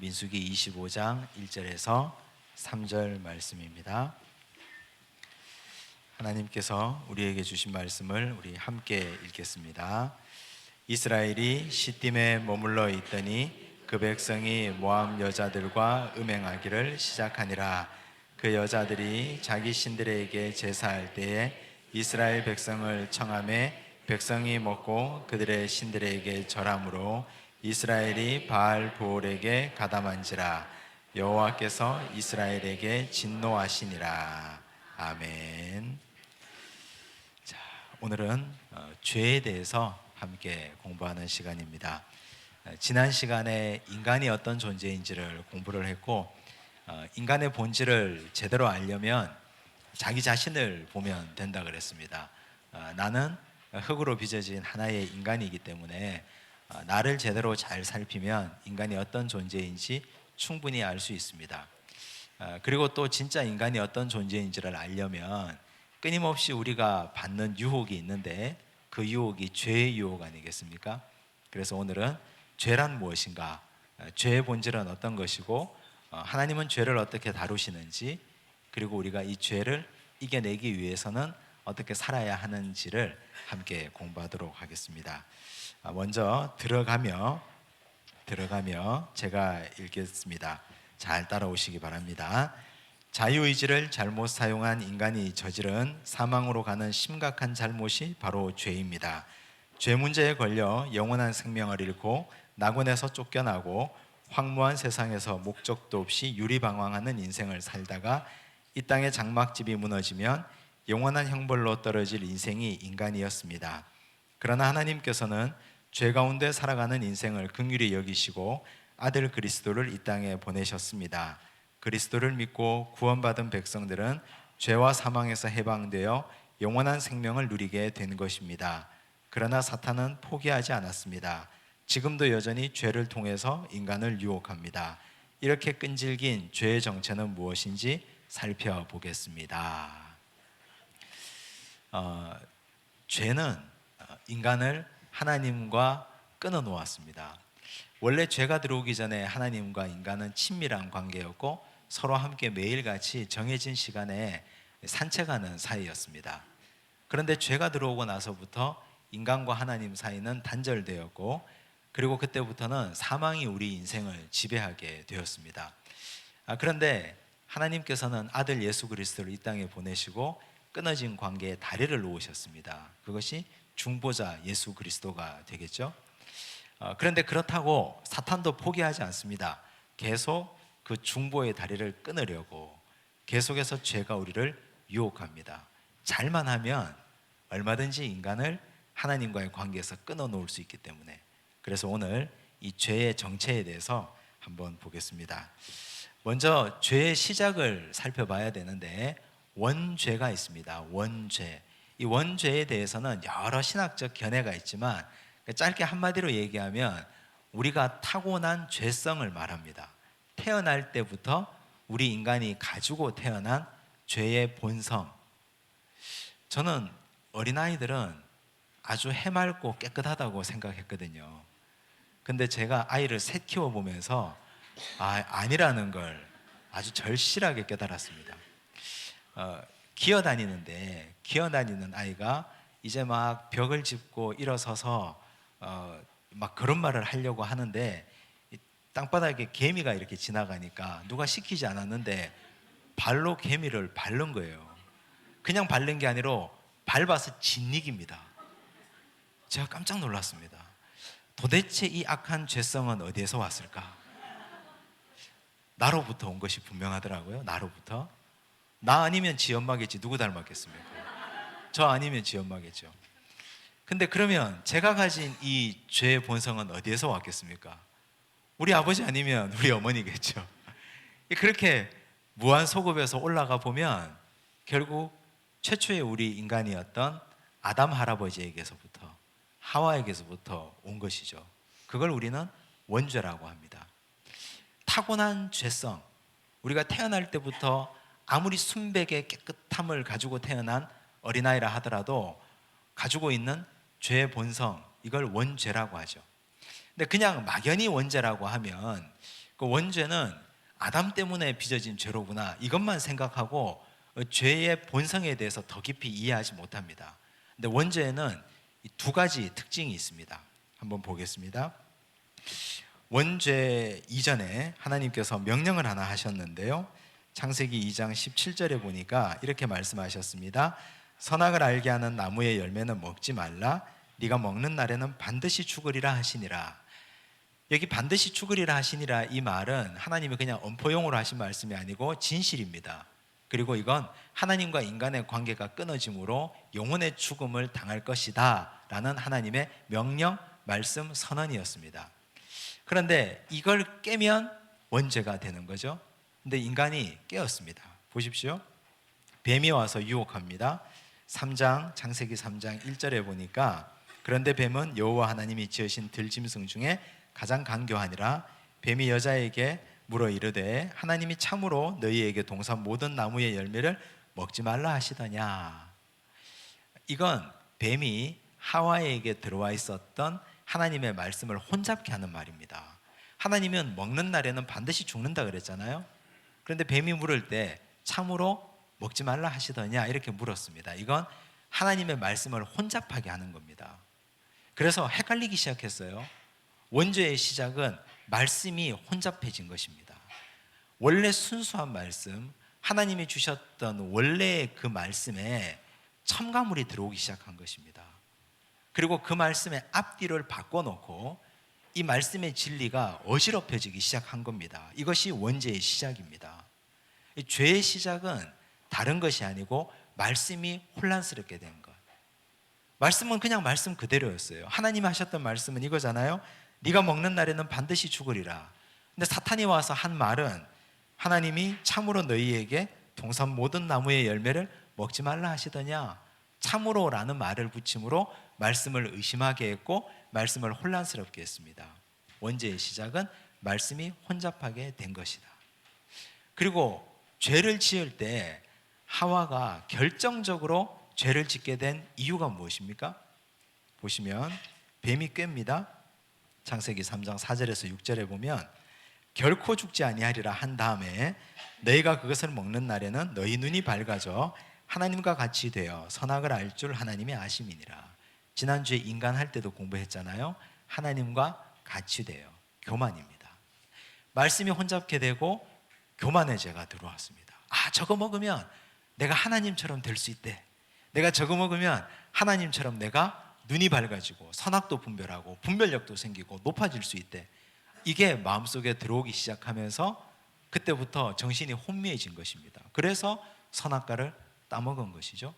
민수기 25장 1절에서 3절 말씀입니다. 하나님께서 우리에게 주신 말씀을 우리 함께 읽겠습니다. 이스라엘이 시딤에 머물러 있더니 그 백성이 모압 여자들과 음행하기를 시작하니라. 그 여자들이 자기 신들에게 제사할 때에 이스라엘 백성을 청하매 백성이 먹고 그들의 신들에게 절함으로 이스라엘이 바알 보올에게 가담한지라. 여호와께서 이스라엘에게 진노하시니라. 아멘. 자, 오늘은 죄에 대해서 함께 공부하는 시간입니다. 지난 시간에 인간이 어떤 존재인지를 공부를 했고, 인간의 본질을 제대로 알려면 자기 자신을 보면 된다 그랬습니다. 나는 흙으로 빚어진 하나의 인간이기 때문에 나를 제대로 잘 살피면 인간이 어떤 존재인지 충분히 알 수 있습니다. 그리고 또 진짜 인간이 어떤 존재인지를 알려면 끊임없이 우리가 받는 유혹이 있는데 그 유혹이 죄의 유혹 아니겠습니까? 그래서 오늘은 죄란 무엇인가, 죄의 본질은 어떤 것이고 하나님은 죄를 어떻게 다루시는지, 그리고 우리가 이 죄를 이겨내기 위해서는 어떻게 살아야 하는지를 함께 공부하도록 하겠습니다. 먼저 들어가며 제가 읽겠습니다. 잘 따라오시기 바랍니다. 자유의지를 잘못 사용한 인간이 저지른 사망으로 가는 심각한 잘못이 바로 죄입니다. 죄 문제에 걸려 영원한 생명을 잃고 낙원에서 쫓겨나고 황무한 세상에서 목적도 없이 유리방황하는 인생을 살다가 이 땅의 장막집이 무너지면 영원한 형벌로 떨어질 인생이 인간이었습니다. 그러나 하나님께서는 죄 가운데 살아가는 인생을 긍휼히 여기시고 아들 그리스도를 이 땅에 보내셨습니다. 그리스도를 믿고 구원받은 백성들은 죄와 사망에서 해방되어 영원한 생명을 누리게 된 것입니다. 그러나 사탄은 포기하지 않았습니다. 지금도 여전히 죄를 통해서 인간을 유혹합니다. 이렇게 끈질긴 죄의 정체는 무엇인지 살펴보겠습니다. 죄는 인간을 하나님과 끊어 놓았습니다. 원래 죄가 들어오기 전에 하나님과 인간은 친밀한 관계였고 서로 함께 매일같이 정해진 시간에 산책하는 사이였습니다. 그런데 죄가 들어오고 나서부터 인간과 하나님 사이는 단절되었고, 그리고 그때부터는 사망이 우리 인생을 지배하게 되었습니다. 그런데 하나님께서는 아들 예수 그리스도를 이 땅에 보내시고 끊어진 관계에 다리를 놓으셨습니다. 그것이 중보자 예수 그리스도가 되겠죠. 그런데 그렇다고 사탄도 포기하지 않습니다. 계속 그 중보의 다리를 끊으려고 계속해서 죄가 우리를 유혹합니다. 잘만 하면 얼마든지 인간을 하나님과의 관계에서 끊어 놓을 수 있기 때문에. 그래서 오늘 이 죄의 정체에 대해서 한번 보겠습니다. 먼저 죄의 시작을 살펴봐야 되는데 원죄가 있습니다. 원죄. 이 원죄에 대해서는 여러 신학적 견해가 있지만 짧게 한마디로 얘기하면 우리가 타고난 죄성을 말합니다. 태어날 때부터 우리 인간이 가지고 태어난 죄의 본성. 저는 어린아이들은 아주 해맑고 깨끗하다고 생각했거든요. 근데 제가 아이를 셋 키워보면서 아니라는 걸 아주 절실하게 깨달았습니다. 기어다니는 아이가 이제 막 벽을 짚고 일어서서 막 그런 말을 하려고 하는데 땅바닥에 개미가 이렇게 지나가니까 누가 시키지 않았는데 발로 개미를 밟는 거예요. 그냥 밟는 게 아니라 밟아서 짓이깁니다. 제가 깜짝 놀랐습니다. 도대체 이 악한 죄성은 어디에서 왔을까? 나로부터 온 것이 분명하더라고요. 나로부터. 나 아니면 지 엄마겠지. 누구 닮았겠습니까? 저 아니면 지 엄마겠죠. 근데 그러면 제가 가진 이 죄의 본성은 어디에서 왔겠습니까? 우리 아버지 아니면 우리 어머니겠죠. 그렇게 무한소급에서 올라가 보면 결국 최초의 우리 인간이었던 아담 할아버지에게서부터 하와에게서부터 온 것이죠. 그걸 우리는 원죄라고 합니다. 타고난 죄성. 우리가 태어날 때부터 아무리 순백의 깨끗함을 가지고 태어난 어린아이라 하더라도 가지고 있는 죄의 본성, 이걸 원죄라고 하죠. 근데 그냥 막연히 원죄라고 하면 그 원죄는 아담 때문에 빚어진 죄로구나 이것만 생각하고 죄의 본성에 대해서 더 깊이 이해하지 못합니다. 근데 원죄에는 두 가지 특징이 있습니다. 한번 보겠습니다. 원죄 이전에 하나님께서 명령을 하나 하셨는데요. 창세기 2장 17절에 보니까 이렇게 말씀하셨습니다. 선악을 알게 하는 나무의 열매는 먹지 말라. 네가 먹는 날에는 반드시 죽으리라 하시니라. 여기 반드시 죽으리라 하시니라 이 말은 하나님이 그냥 엄포용으로 하신 말씀이 아니고 진실입니다. 그리고 이건 하나님과 인간의 관계가 끊어짐으로 영혼의 죽음을 당할 것이다 라는 하나님의 명령, 말씀, 선언이었습니다. 그런데 이걸 깨면 원죄가 되는 거죠. 근데 인간이 깨었습니다. 보십시오. 뱀이 와서 유혹합니다. 3장 창세기 3장 1절에 보니까 그런데 뱀은 여호와 하나님이 지으신 들짐승 중에 가장 간교하니라. 뱀이 여자에게 물어 이르되 하나님이 참으로 너희에게 동산 모든 나무의 열매를 먹지 말라 하시더냐. 이건 뱀이 하와에게 들어와 있었던 하나님의 말씀을 혼잡케 하는 말입니다. 하나님은 먹는 날에는 반드시 죽는다 그랬잖아요. 그런데 뱀이 물을 때 참으로 먹지 말라 하시더냐 이렇게 물었습니다. 이건 하나님의 말씀을 혼잡하게 하는 겁니다. 그래서 헷갈리기 시작했어요. 원죄의 시작은 말씀이 혼잡해진 것입니다. 원래 순수한 말씀, 하나님이 주셨던 원래의 그 말씀에 첨가물이 들어오기 시작한 것입니다. 그리고 그 말씀의 앞뒤를 바꿔놓고 이 말씀의 진리가 어지럽혀지기 시작한 겁니다. 이것이 원죄의 시작입니다. 이 죄의 시작은 다른 것이 아니고 말씀이 혼란스럽게 된 것. 말씀은 그냥 말씀 그대로였어요. 하나님이 하셨던 말씀은 이거잖아요. 네가 먹는 날에는 반드시 죽으리라. 근데 사탄이 와서 한 말은 하나님이 참으로 너희에게 동산 모든 나무의 열매를 먹지 말라 하시더냐. 참으로라는 말을 붙임으로 말씀을 의심하게 했고 말씀을 혼란스럽게 했습니다. 원죄의 시작은 말씀이 혼잡하게 된 것이다. 그리고 죄를 지을 때 하와가 결정적으로 죄를 짓게 된 이유가 무엇입니까? 보시면 뱀이 꾀입니다. 창세기 3장 4절에서 6절에 보면 결코 죽지 아니하리라 한 다음에 너희가 그것을 먹는 날에는 너희 눈이 밝아져 하나님과 같이 되어 선악을 알 줄 하나님이 아심이니라. 지난주에 인간 할 때도 공부했잖아요. 하나님과 같이 되어 교만입니다. 말씀이 혼잡게 되고 교만의 죄가 들어왔습니다. 저거 먹으면 내가 하나님처럼 될 수 있대. 내가 저거 먹으면 하나님처럼 내가 눈이 밝아지고 선악도 분별하고 분별력도 생기고 높아질 수 있대. 이게 마음속에 들어오기 시작하면서 그때부터 정신이 혼미해진 것입니다. 그래서 선악과를 따먹은 것이죠.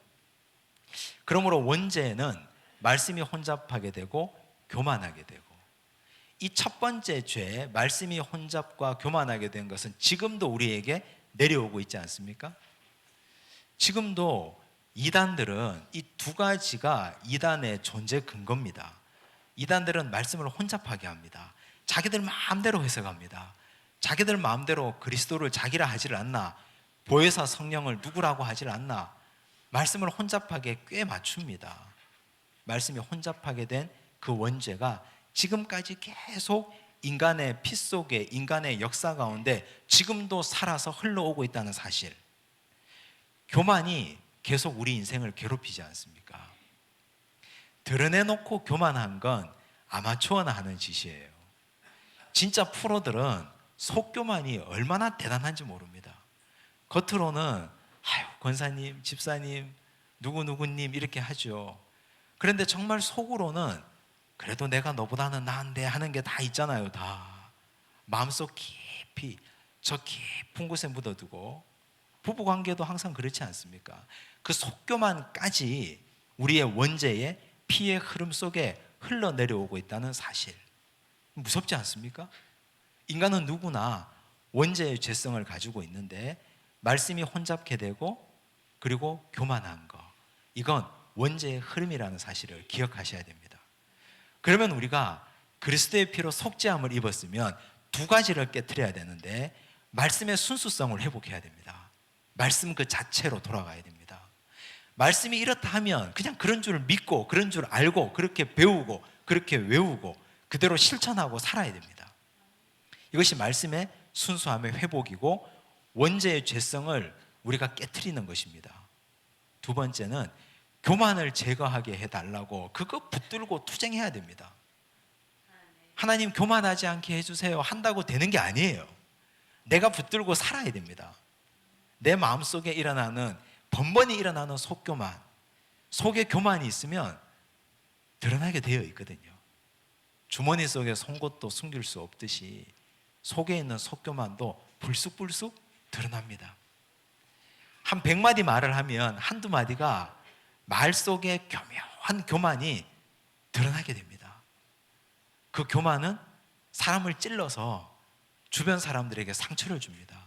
그러므로 원죄는 말씀이 혼잡하게 되고 교만하게 되고, 이 첫 번째 죄, 말씀이 혼잡과 교만하게 된 것은 지금도 우리에게 내려오고 있지 않습니까? 지금도 이단들은 이 두 가지가 이단의 존재 근거입니다. 이단들은 말씀을 혼잡하게 합니다. 자기들 마음대로 해석합니다. 자기들 마음대로 그리스도를 자기라 하지를 않나, 보혜사 성령을 누구라고 하지를 않나, 말씀을 혼잡하게 꽤 맞춥니다. 말씀이 혼잡하게 된 그 원죄가 지금까지 계속 인간의 피 속에, 인간의 역사 가운데 지금도 살아서 흘러오고 있다는 사실. 교만이 계속 우리 인생을 괴롭히지 않습니까? 드러내놓고 교만한 건 아마추어나 하는 짓이에요. 진짜 프로들은 속교만이 얼마나 대단한지 모릅니다. 겉으로는 권사님, 집사님, 누구누구님 이렇게 하죠. 그런데 정말 속으로는 그래도 내가 너보다는 나은데 하는 게 다 있잖아요. 다 마음속 깊이 저 깊은 곳에 묻어두고, 부부관계도 항상 그렇지 않습니까? 그 속교만까지 우리의 원죄의 피의 흐름 속에 흘러내려오고 있다는 사실, 무섭지 않습니까? 인간은 누구나 원죄의 죄성을 가지고 있는데 말씀이 혼잡게 되고 그리고 교만한 거, 이건 원죄의 흐름이라는 사실을 기억하셔야 됩니다. 그러면 우리가 그리스도의 피로 속죄함을 입었으면 두 가지를 깨트려야 되는데, 말씀의 순수성을 회복해야 됩니다. 말씀 그 자체로 돌아가야 됩니다. 말씀이 이렇다 하면 그냥 그런 줄 믿고 그런 줄 알고 그렇게 배우고 그렇게 외우고 그대로 실천하고 살아야 됩니다. 이것이 말씀의 순수함의 회복이고 원죄의 죄성을 우리가 깨트리는 것입니다. 두 번째는 교만을 제거하게 해달라고 그거 붙들고 투쟁해야 됩니다. 하나님 교만하지 않게 해주세요 한다고 되는 게 아니에요. 내가 붙들고 살아야 됩니다. 내 마음속에 일어나는 번번이 일어나는 속교만, 속에 교만이 있으면 드러나게 되어 있거든요. 주머니 속에 송곳도 숨길 수 없듯이 속에 있는 속교만도 불쑥불쑥 드러납니다. 한 100마디 말을 하면 한두 마디가 말 속에 교묘한 교만이 드러나게 됩니다. 그 교만은 사람을 찔러서 주변 사람들에게 상처를 줍니다.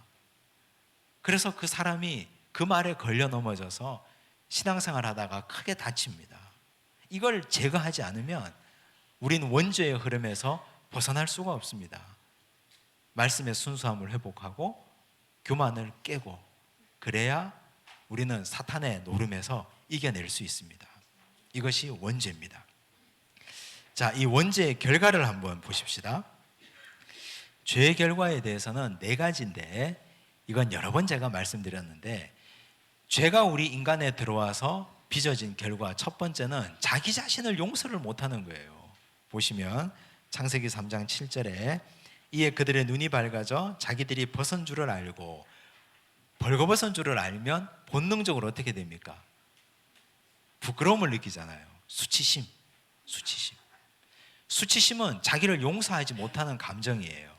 그래서 그 사람이 그 말에 걸려 넘어져서 신앙생활 하다가 크게 다칩니다. 이걸 제거하지 않으면 우리는 원죄의 흐름에서 벗어날 수가 없습니다. 말씀의 순수함을 회복하고 교만을 깨고 그래야 우리는 사탄의 노름에서 이겨낼 수 있습니다. 이것이 원죄입니다. 자, 이 원죄의 결과를 한번 보십시다. 죄의 결과에 대해서는 4가지인데 이건 여러 번 제가 말씀드렸는데 죄가 우리 인간에 들어와서 빚어진 결과 첫 번째는 자기 자신을 용서를 못하는 거예요. 보시면 창세기 3장 7절에 이에 그들의 눈이 밝아져 자기들이 벗은 줄을 알고 벌거벗은 줄을 알면 본능적으로 어떻게 됩니까? 부끄러움을 느끼잖아요. 수치심. 수치심은 자기를 용서하지 못하는 감정이에요.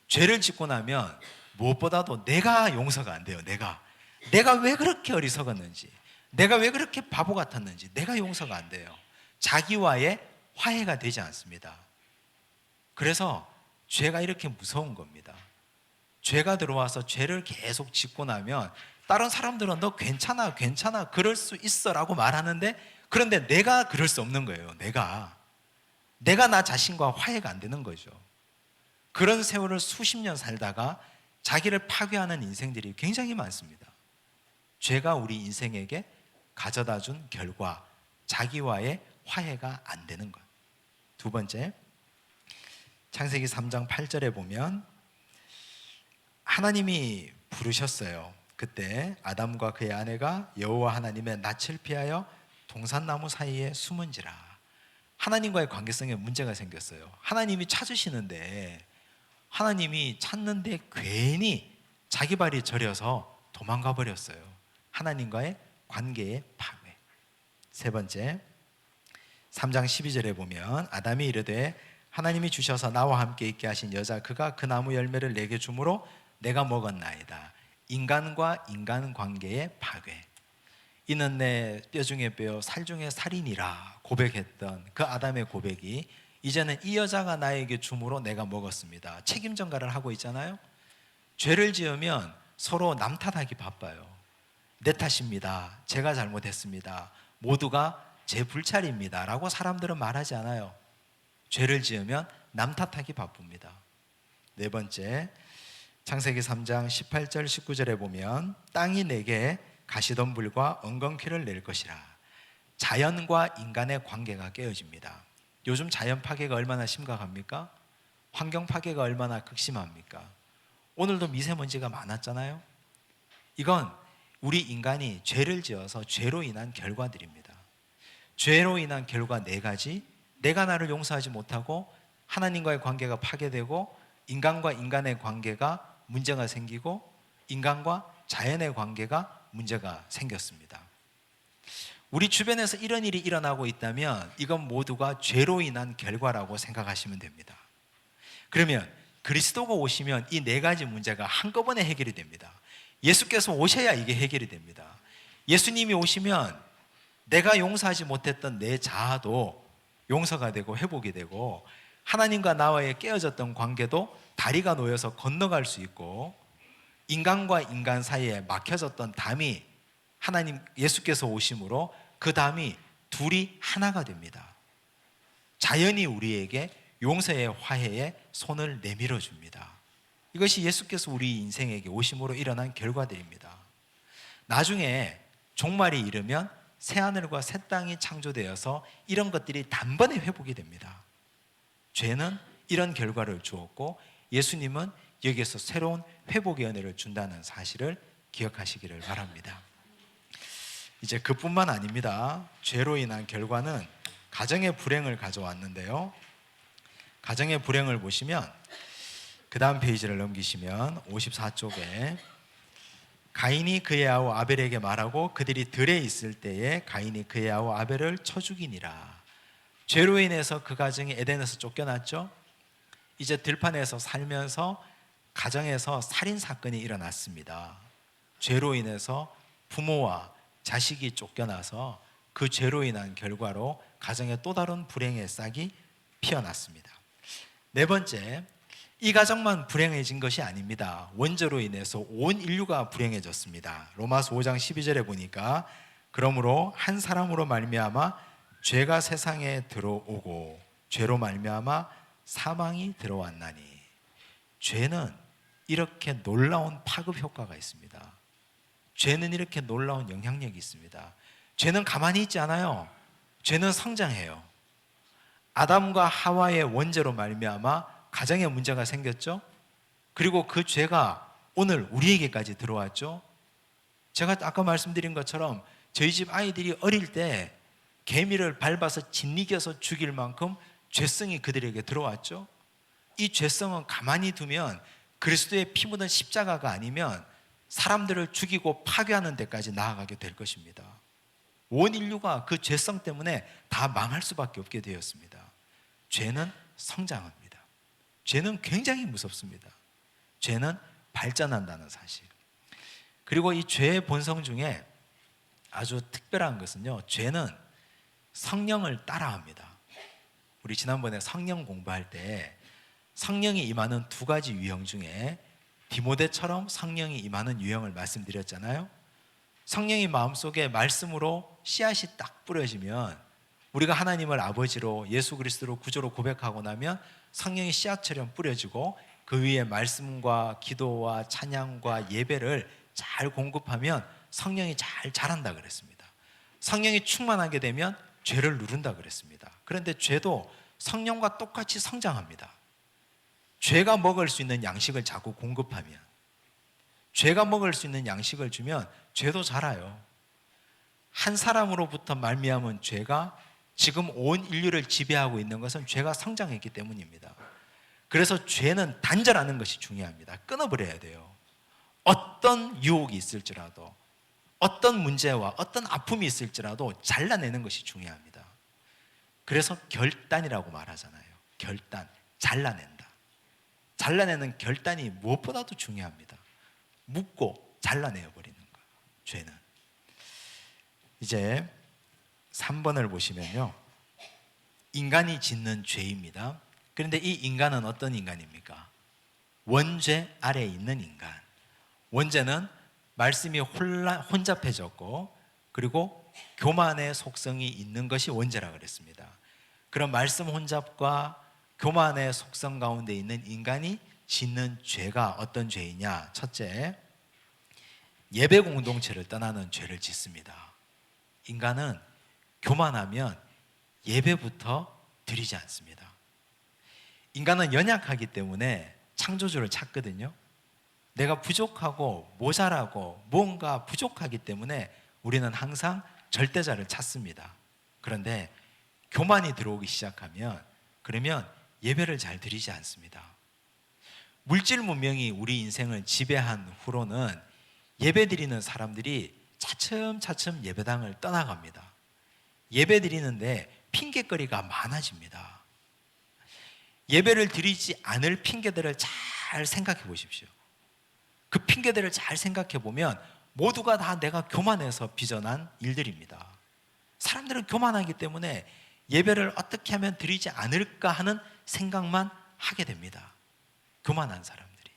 죄를 짓고 나면 무엇보다도 내가 용서가 안 돼요. 내가 왜 그렇게 어리석었는지, 내가 왜 그렇게 바보 같았는지 내가 용서가 안 돼요. 자기와의 화해가 되지 않습니다. 그래서 죄가 이렇게 무서운 겁니다. 죄가 들어와서 죄를 계속 짓고 나면 다른 사람들은 너 괜찮아 그럴 수 있어 라고 말하는데 그런데 내가 그럴 수 없는 거예요. 내가 나 자신과 화해가 안 되는 거죠. 그런 세월을 수십 년 살다가 자기를 파괴하는 인생들이 굉장히 많습니다. 죄가 우리 인생에게 가져다 준 결과, 자기와의 화해가 안 되는 것. 두 번째, 창세기 3장 8절에 보면 하나님이 부르셨어요. 그때 아담과 그의 아내가 여호와 하나님의 낯을 피하여 동산나무 사이에 숨은지라. 하나님과의 관계성에 문제가 생겼어요. 하나님이 찾으시는데 하나님이 찾는데 괜히 자기 발이 저려서 도망가 버렸어요. 하나님과의 관계의 파괴. 세 번째, 3장 12절에 보면 아담이 이르되 하나님이 주셔서 나와 함께 있게 하신 여자 그가 그 나무 열매를 내게 주므로 내가 먹었나이다. 인간과 인간 관계의 파괴. 이는 내 뼈 중에 뼈 살 중에 살이니라 고백했던 그 아담의 고백이 이제는 이 여자가 나에게 주므로 내가 먹었습니다. 책임 전가를 하고 있잖아요. 죄를 지으면 서로 남 탓하기 바빠요. 내 탓입니다. 제가 잘못했습니다. 모두가 제 불찰입니다 라고 사람들은 말하지 않아요. 죄를 지으면 남 탓하기 바쁩니다. 네 번째, 창세기 3장 18절 19절에 보면 땅이 내게 가시덤불과 엉겅퀴를 낼 것이라. 자연과 인간의 관계가 깨어집니다. 요즘 자연 파괴가 얼마나 심각합니까? 환경 파괴가 얼마나 극심합니까? 오늘도 미세먼지가 많았잖아요. 이건 우리 인간이 죄를 지어서 죄로 인한 결과들입니다. 죄로 인한 결과 4가지. 내가 나를 용서하지 못하고 하나님과의 관계가 파괴되고 인간과 인간의 관계가 문제가 생기고 인간과 자연의 관계가 문제가 생겼습니다. 우리 주변에서 이런 일이 일어나고 있다면 이건 모두가 죄로 인한 결과라고 생각하시면 됩니다. 그러면 그리스도가 오시면 이 4가지 문제가 한꺼번에 해결이 됩니다. 예수께서 오셔야 이게 해결이 됩니다. 예수님이 오시면 내가 용서하지 못했던 내 자아도 용서가 되고 회복이 되고 하나님과 나와의 깨어졌던 관계도 다리가 놓여서 건너갈 수 있고 인간과 인간 사이에 막혀졌던 담이 하나님 예수께서 오심으로 그 담이 둘이 하나가 됩니다. 자연이 우리에게 용서의 화해에 손을 내밀어 줍니다. 이것이 예수께서 우리 인생에게 오심으로 일어난 결과들입니다. 나중에 종말이 이르면 새하늘과 새 땅이 창조되어서 이런 것들이 단번에 회복이 됩니다. 죄는 이런 결과를 주었고 예수님은 여기에서 새로운 회복의 은혜를 준다는 사실을 기억하시기를 바랍니다. 이제 그뿐만 아닙니다. 죄로 인한 결과는 가정의 불행을 가져왔는데요. 가정의 불행을 보시면 그 다음 페이지를 넘기시면 54쪽에 가인이 그의 아우 아벨에게 말하고 그들이 들에 있을 때에 가인이 그의 아우 아벨을 쳐 죽이니라. 죄로 인해서 그 가정이 에덴에서 쫓겨났죠. 이제 들판에서 살면서 가정에서 살인 사건이 일어났습니다. 죄로 인해서 부모와 자식이 쫓겨나서 그 죄로 인한 결과로 가정에 또 다른 불행의 싹이 피어났습니다. 네 번째, 이 가정만 불행해진 것이 아닙니다. 원죄로 인해서 온 인류가 불행해졌습니다. 로마서 5장 12절에 보니까 그러므로 한 사람으로 말미암아 죄가 세상에 들어오고 죄로 말미암아 사망이 들어왔나니. 죄는 이렇게 놀라운 파급 효과가 있습니다. 죄는 이렇게 놀라운 영향력이 있습니다. 죄는 가만히 있지 않아요. 죄는 성장해요. 아담과 하와의 원죄로 말미암아 가정에 문제가 생겼죠. 그리고 그 죄가 오늘 우리에게까지 들어왔죠. 제가 아까 말씀드린 것처럼 저희 집 아이들이 어릴 때 개미를 밟아서 짓이겨서 죽일 만큼 죄성이 그들에게 들어왔죠. 이 죄성은 가만히 두면 그리스도의 피 묻은 십자가가 아니면 사람들을 죽이고 파괴하는 데까지 나아가게 될 것입니다. 온 인류가 그 죄성 때문에 다 망할 수밖에 없게 되었습니다. 죄는 성장합니다. 죄는 굉장히 무섭습니다. 죄는 발전한다는 사실. 그리고 이 죄의 본성 중에 아주 특별한 것은요, 죄는 성령을 따라합니다. 우리 지난번에 성령 공부할 때 성령이 임하는 두 가지 유형 중에 디모데처럼 성령이 임하는 유형을 말씀드렸잖아요. 성령이 마음속에 말씀으로 씨앗이 딱 뿌려지면 우리가 하나님을 아버지로 예수 그리스도로 구주로 고백하고 나면 성령이 씨앗처럼 뿌려지고 그 위에 말씀과 기도와 찬양과 예배를 잘 공급하면 성령이 잘 자란다 그랬습니다. 성령이 충만하게 되면 죄를 누른다 그랬습니다. 그런데 죄도 성령과 똑같이 성장합니다. 죄가 먹을 수 있는 양식을 자꾸 공급하면, 죄가 먹을 수 있는 양식을 주면 죄도 자라요. 한 사람으로부터 말미암은 죄가 지금 온 인류를 지배하고 있는 것은 죄가 성장했기 때문입니다. 그래서 죄는 단절하는 것이 중요합니다. 끊어버려야 돼요. 어떤 유혹이 있을지라도, 어떤 문제와 어떤 아픔이 있을지라도 잘라내는 것이 중요합니다. 그래서 결단이라고 말하잖아요. 결단, 잘라낸다. 잘라내는 결단이 무엇보다도 중요합니다. 묻고 잘라내버리는 거예요, 죄는. 이제 3번을 보시면요, 인간이 짓는 죄입니다. 그런데 이 인간은 어떤 인간입니까? 원죄 아래에 있는 인간. 원죄는 말씀이 혼잡해졌고 그리고 교만의 속성이 있는 것이 원죄라 그랬습니다. 그런 말씀 혼잡과 교만의 속성 가운데 있는 인간이 짓는 죄가 어떤 죄이냐? 첫째, 예배 공동체를 떠나는 죄를 짓습니다. 인간은 교만하면 예배부터 드리지 않습니다. 인간은 연약하기 때문에 창조주를 찾거든요. 내가 부족하고 모자라고 뭔가 부족하기 때문에 우리는 항상 절대자를 찾습니다. 그런데 교만이 들어오기 시작하면 그러면 예배를 잘 드리지 않습니다. 물질 문명이 우리 인생을 지배한 후로는 예배 드리는 사람들이 차츰차츰 예배당을 떠나갑니다. 예배 드리는데 핑계거리가 많아집니다. 예배를 드리지 않을 핑계들을 잘 생각해 보십시오. 그 핑계들을 잘 생각해 보면 모두가 다 내가 교만해서 빚어난 일들입니다. 사람들은 교만하기 때문에 예배를 어떻게 하면 드리지 않을까 하는 생각만 하게 됩니다. 교만한 사람들이.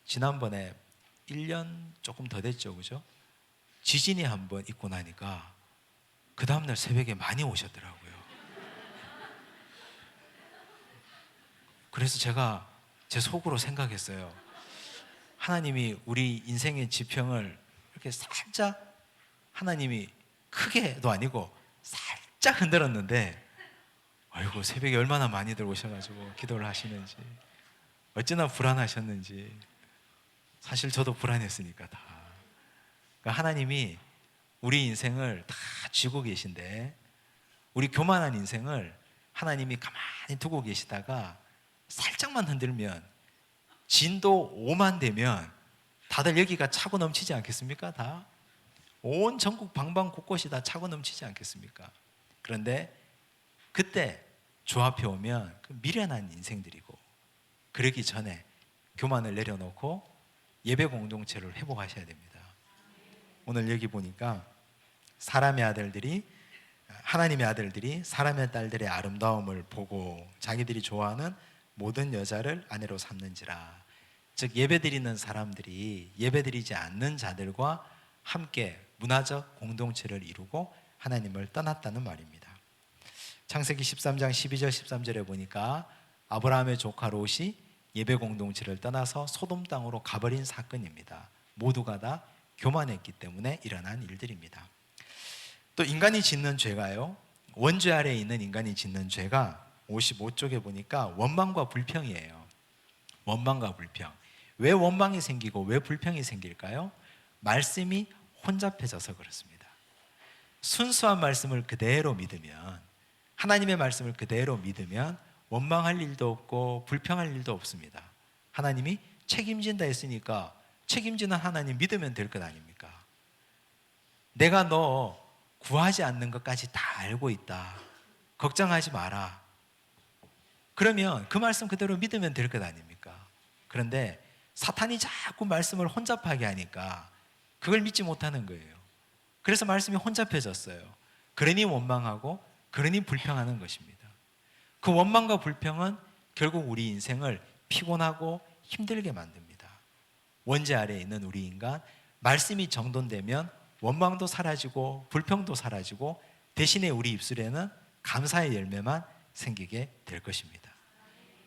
지난번에 1년 조금 더 됐죠, 그죠? 지진이 한번 있고 나니까 그 다음날 새벽에 많이 오셨더라고요. 그래서 제가 제 속으로 생각했어요. 하나님이 우리 인생의 지평을 이렇게 살짝, 하나님이 크게도 아니고 살짝 흔들었는데 아이고, 새벽에 얼마나 많이들 오셔가지고 기도를 하시는지, 어찌나 불안하셨는지. 사실 저도 불안했으니까 다. 그러니까 하나님이 우리 인생을 다 쥐고 계신데, 우리 교만한 인생을 하나님이 가만히 두고 계시다가 살짝만 흔들면, 진도 5만 되면 다들 여기가 차고 넘치지 않겠습니까? 다 온 전국 방방 곳곳이 다 차고 넘치지 않겠습니까? 그런데 그때 주 앞에 오면 그 미련한 인생들이고, 그러기 전에 교만을 내려놓고 예배 공동체를 회복하셔야 됩니다. 오늘 여기 보니까 사람의 아들들이, 하나님의 아들들이 사람의 딸들의 아름다움을 보고 자기들이 좋아하는 모든 여자를 아내로 삼는지라. 즉, 예배드리는 사람들이 예배드리지 않는 자들과 함께 문화적 공동체를 이루고 하나님을 떠났다는 말입니다. 창세기 13장 12절 13절에 보니까 아브라함의 조카 롯이 예배 공동체를 떠나서 소돔 땅으로 가버린 사건입니다. 모두가 다 교만했기 때문에 일어난 일들입니다. 또 인간이 짓는 죄가요, 원죄 아래에 있는 인간이 짓는 죄가 55쪽에 보니까 원망과 불평이에요. 원망과 불평. 왜 원망이 생기고 왜 불평이 생길까요? 말씀이 혼잡해져서 그렇습니다. 순수한 말씀을 그대로 믿으면, 하나님의 말씀을 그대로 믿으면 원망할 일도 없고 불평할 일도 없습니다. 하나님이 책임진다 했으니까 책임지는 하나님 믿으면 될 것 아닙니까? 내가 너 구하지 않는 것까지 다 알고 있다, 걱정하지 마라. 그러면 그 말씀 그대로 믿으면 될 것 아닙니까? 그런데 사탄이 자꾸 말씀을 혼잡하게 하니까 그걸 믿지 못하는 거예요. 그래서 말씀이 혼잡해졌어요. 그러니 원망하고 그러니 불평하는 것입니다. 그 원망과 불평은 결국 우리 인생을 피곤하고 힘들게 만듭니다. 원죄 아래에 있는 우리 인간, 말씀이 정돈되면 원망도 사라지고 불평도 사라지고, 대신에 우리 입술에는 감사의 열매만 생기게 될 것입니다.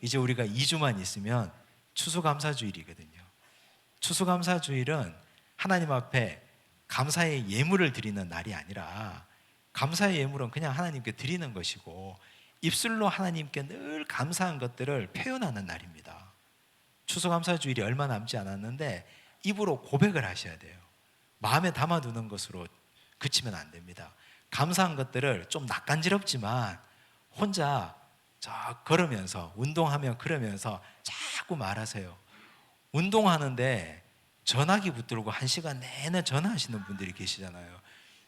이제 우리가 2주만 있으면 추수감사주일이거든요. 추수감사주일은 하나님 앞에 감사의 예물을 드리는 날이 아니라, 감사의 예물은 그냥 하나님께 드리는 것이고 입술로 하나님께 늘 감사한 것들을 표현하는 날입니다. 추수감사주일이 얼마 남지 않았는데 입으로 고백을 하셔야 돼요. 마음에 담아두는 것으로 그치면 안 됩니다. 감사한 것들을 좀 낯간지럽지만 혼자 걸으면서, 운동하며 그러면서 자꾸 말하세요. 운동하는데 전화기 붙들고 1시간 내내 전화하시는 분들이 계시잖아요.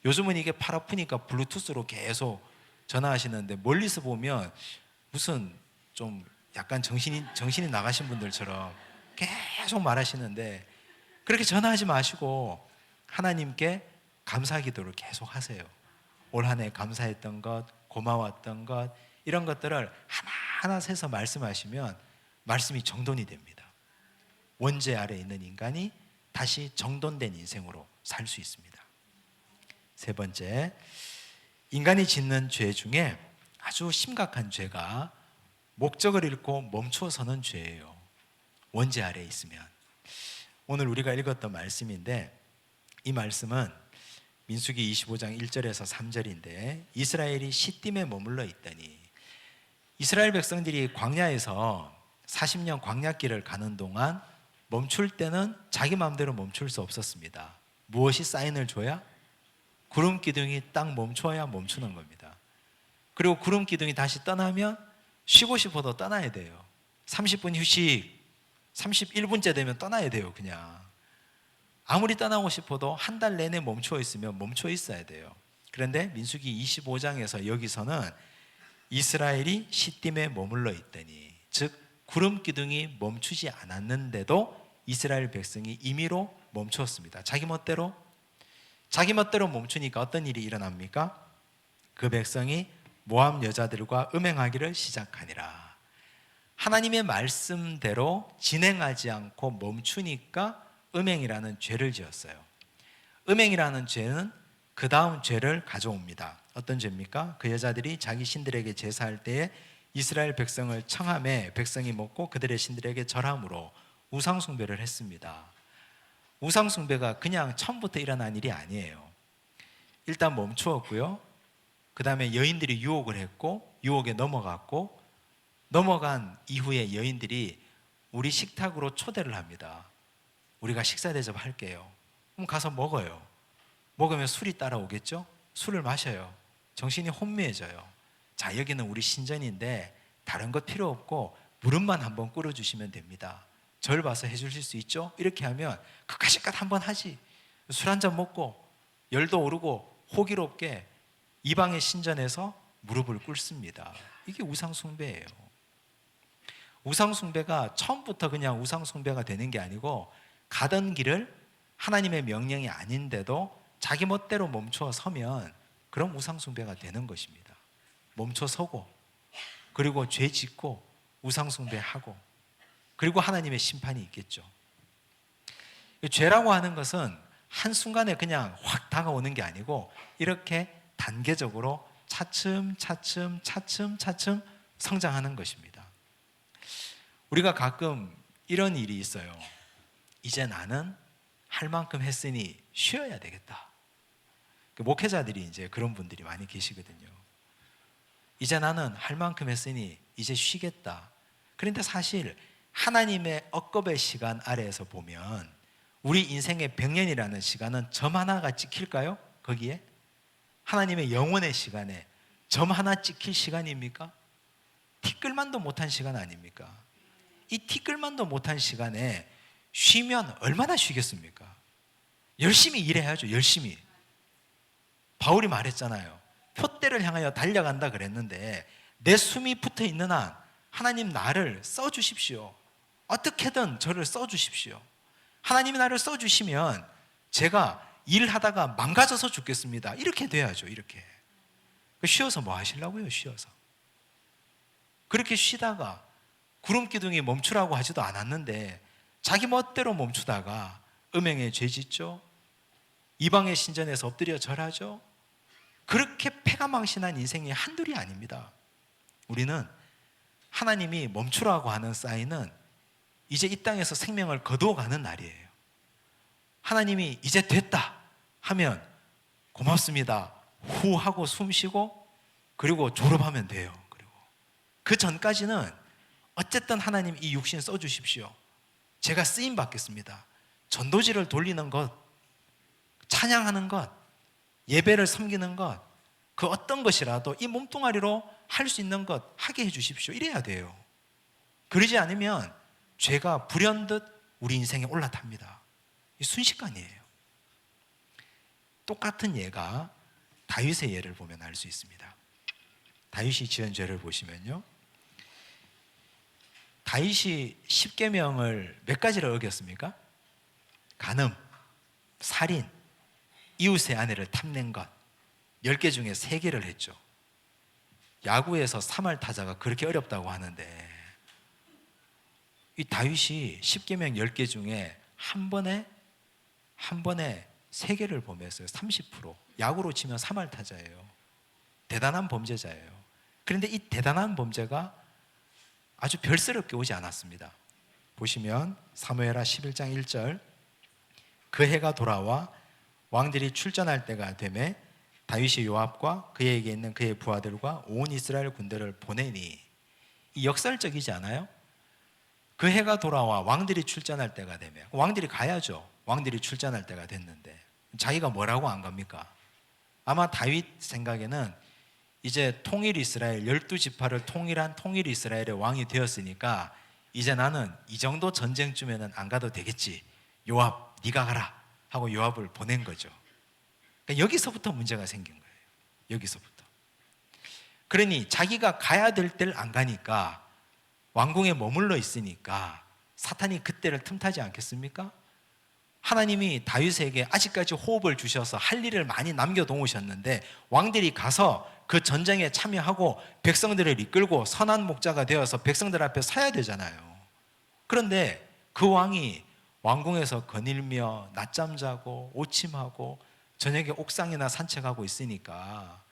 요즘은 이게 팔 아프니까 블루투스로 계속 전화하시는데, 멀리서 보면 무슨 좀 약간 정신이 나가신 분들처럼 계속 말하시는데, 그렇게 전화하지 마시고 하나님께 감사 기도를 계속 하세요. 올 한 해 감사했던 것, 고마웠던 것, 이런 것들을 하나하나 세서 말씀하시면 말씀이 정돈이 됩니다. 원죄 아래에 있는 인간이 다시 정돈된 인생으로 살 수 있습니다. 세 번째, 인간이 짓는 죄 중에 아주 심각한 죄가 목적을 잃고 멈춰서는 죄예요. 원죄 아래에 있으면. 오늘 우리가 읽었던 말씀인데, 이 말씀은 민수기 25장 1절에서 3절인데, 이스라엘이 시딤에 머물러 있더니, 이스라엘 백성들이 광야에서 40년 광야길을 가는 동안 멈출 때는 자기 마음대로 멈출 수 없었습니다. 무엇이 사인을 줘야? 구름 기둥이 딱 멈춰야 멈추는 겁니다. 그리고 구름 기둥이 다시 떠나면 쉬고 싶어도 떠나야 돼요. 30분 휴식, 31분째 되면 떠나야 돼요. 그냥 아무리 떠나고 싶어도 한 달 내내 멈춰 있으면 멈춰 있어야 돼요. 그런데 민수기 25장에서 여기서는 이스라엘이 시딤에 머물러 있더니, 즉 구름 기둥이 멈추지 않았는데도 이스라엘 백성이 임의로 멈췄습니다. 자기 멋대로 멈추니까 어떤 일이 일어납니까? 그 백성이 모압 여자들과 음행하기를 시작하니라. 하나님의 말씀대로 진행하지 않고 멈추니까 음행이라는 죄를 지었어요. 음행이라는 죄는 그 다음 죄를 가져옵니다. 어떤 죄입니까? 그 여자들이 자기 신들에게 제사할 때에 이스라엘 백성을 청함에 백성이 먹고 그들의 신들에게 절함으로 우상숭배를 했습니다. 우상숭배가 그냥 처음부터 일어난 일이 아니에요. 일단 멈추었고요. 그 다음에 여인들이 유혹을 했고, 유혹에 넘어갔고, 넘어간 이후에 여인들이 우리 식탁으로 초대를 합니다. 우리가 식사 대접할게요. 그럼 가서 먹어요. 먹으면 술이 따라오겠죠? 술을 마셔요. 정신이 혼미해져요. 자, 여기는 우리 신전인데 다른 것 필요 없고 무릎만 한번 꿇어주시면 됩니다. 절 봐서 해주실 수 있죠? 이렇게 하면 그까짓것 한번 하지. 술 한잔 먹고 열도 오르고 호기롭게 이방의 신전에서 무릎을 꿇습니다. 이게 우상숭배예요. 우상숭배가 처음부터 그냥 우상숭배가 되는 게 아니고, 가던 길을 하나님의 명령이 아닌데도 자기 멋대로 멈춰 서면 그럼 우상숭배가 되는 것입니다. 멈춰 서고, 그리고 죄 짓고 우상숭배하고, 그리고 하나님의 심판이 있겠죠. 죄라고 하는 것은 한순간에 그냥 확 다가오는 게 아니고, 이렇게 단계적으로 차츰 성장하는 것입니다. 우리가 가끔 이런 일이 있어요. 이제 나는 할 만큼 했으니 쉬어야 되겠다. 목회자들이 이제 그런 분들이 많이 계시거든요. 이제 나는 할 만큼 했으니 이제 쉬겠다. 그런데 사실 하나님의 억겁의 시간 아래에서 보면 우리 인생의 100년이라는 시간은 점 하나가 찍힐까요? 거기에? 하나님의 영원의 시간에 점 하나 찍힐 시간입니까? 티끌만도 못한 시간 아닙니까? 이 티끌만도 못한 시간에 쉬면 얼마나 쉬겠습니까? 열심히 일해야죠. 열심히. 바울이 말했잖아요. 표대를 향하여 달려간다 그랬는데, 내 숨이 붙어 있는 한 하나님 나를 써주십시오. 어떻게든 저를 써주십시오. 하나님이 나를 써주시면 제가 일하다가 망가져서 죽겠습니다. 이렇게 돼야죠. 이렇게. 쉬어서 뭐 하시려고요? 쉬어서. 그렇게 쉬다가 구름 기둥이 멈추라고 하지도 않았는데 자기 멋대로 멈추다가 음행에 죄 짓죠. 이방의 신전에서 엎드려 절하죠. 그렇게 패가망신한 인생이 한둘이 아닙니다. 우리는 하나님이 멈추라고 하는 사인은 이제 이 땅에서 생명을 거두어가는 날이에요. 하나님이 이제 됐다 하면 고맙습니다 후 하고 숨 쉬고, 그리고 졸업하면 돼요. 그리고 그 전까지는 어쨌든 하나님 이 육신 써주십시오. 제가 쓰임 받겠습니다. 전도지를 돌리는 것, 찬양하는 것, 예배를 섬기는 것, 그 어떤 것이라도 이 몸뚱아리로 할 수 있는 것 하게 해주십시오. 이래야 돼요. 그러지 않으면 죄가 불현듯 우리 인생에 올라탑니다. 이 순식간이에요. 똑같은 예가 다윗의 예를 보면 알 수 있습니다. 다윗이 지은 죄를 보시면요, 다윗이 십계명을 몇 가지를 어겼습니까? 간음, 살인, 이웃의 아내를 탐낸 것, 10개 중에 3개를 했죠. 야구에서 3할 타자가 그렇게 어렵다고 하는데, 이 다윗이 십계명 10개 중에 한 번에 3개를 범했어요. 30%. 야구로 치면 3할 타자예요. 대단한 범죄자예요. 그런데 이 대단한 범죄가 아주 별스럽게 오지 않았습니다. 보시면 사무엘하 11장 1절, 그 해가 돌아와 왕들이 출전할 때가 되매 다윗이 요압과 그에게 있는 그의 부하들과 온 이스라엘 군대를 보내니, 이 역설적이지 않아요? 그 해가 돌아와 왕들이 출전할 때가 되면, 왕들이 가야죠. 왕들이 출전할 때가 됐는데 자기가 뭐라고 안 갑니까? 아마 다윗 생각에는 이제 통일 이스라엘 12지파를 통일한 통일 이스라엘의 왕이 되었으니까 이제 나는 이 정도 전쟁쯤에는 안 가도 되겠지. 요압 네가 가라 하고 요압을 보낸 거죠. 그러니까 여기서부터 문제가 생긴 거예요. 여기서부터. 그러니 자기가 가야 될 때를 안 가니까, 왕궁에 머물러 있으니까 사탄이 그때를 틈타지 않겠습니까? 하나님이 다윗에게 아직까지 호흡을 주셔서 할 일을 많이 남겨놓으셨는데 왕들이 가서 그 전쟁에 참여하고 백성들을 이끌고 선한 목자가 되어서 백성들 앞에 서야 되잖아요. 그런데 그 왕이 왕궁에서 거닐며 낮잠 자고 오침하고 저녁에 옥상이나 산책하고 있으니까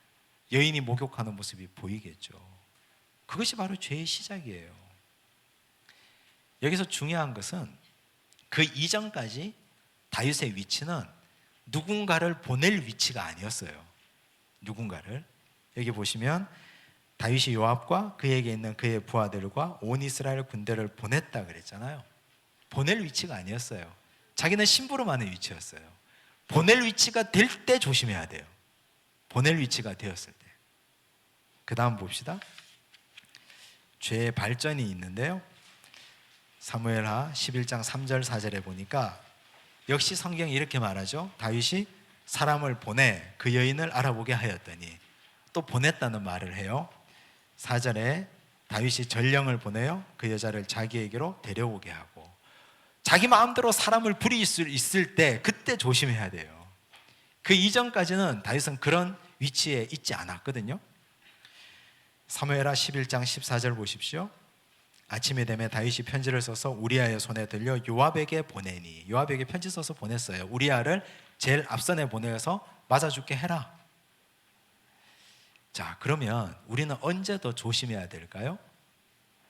여인이 목욕하는 모습이 보이겠죠. 그것이 바로 죄의 시작이에요. 여기서 중요한 것은 그 이전까지 다윗의 위치는 누군가를 보낼 위치가 아니었어요. 누군가를. 여기 보시면 다윗이 요압과 그에게 있는 그의 부하들과 온 이스라엘 군대를 보냈다 그랬잖아요. 보낼 위치가 아니었어요. 자기는 심부름 하는 위치였어요. 보낼 위치가 될 때 조심해야 돼요. 보낼 위치가 되었을 때. 그 다음 봅시다. 죄의 발전이 있는데요. 사무엘하 11장 3절 4절에 보니까 역시 성경이 이렇게 말하죠. 다윗이 사람을 보내 그 여인을 알아보게 하였더니, 또 보냈다는 말을 해요. 4절에 다윗이 전령을 보내요 그 여자를 자기에게로 데려오게 하고, 자기 마음대로 사람을 부릴 수 있을 때 그때 조심해야 돼요. 그 이전까지는 다윗은 그런 위치에 있지 않았거든요. 사무엘하 11장 14절 보십시오. 아침이 되면 다윗이 편지를 써서 우리아의 손에 들려 요압에게 보내니, 요압에게 편지 써서 보냈어요. 우리아를 제일 앞선에 보내서 맞아 죽게 해라. 자, 그러면 우리는 언제 더 조심해야 될까요?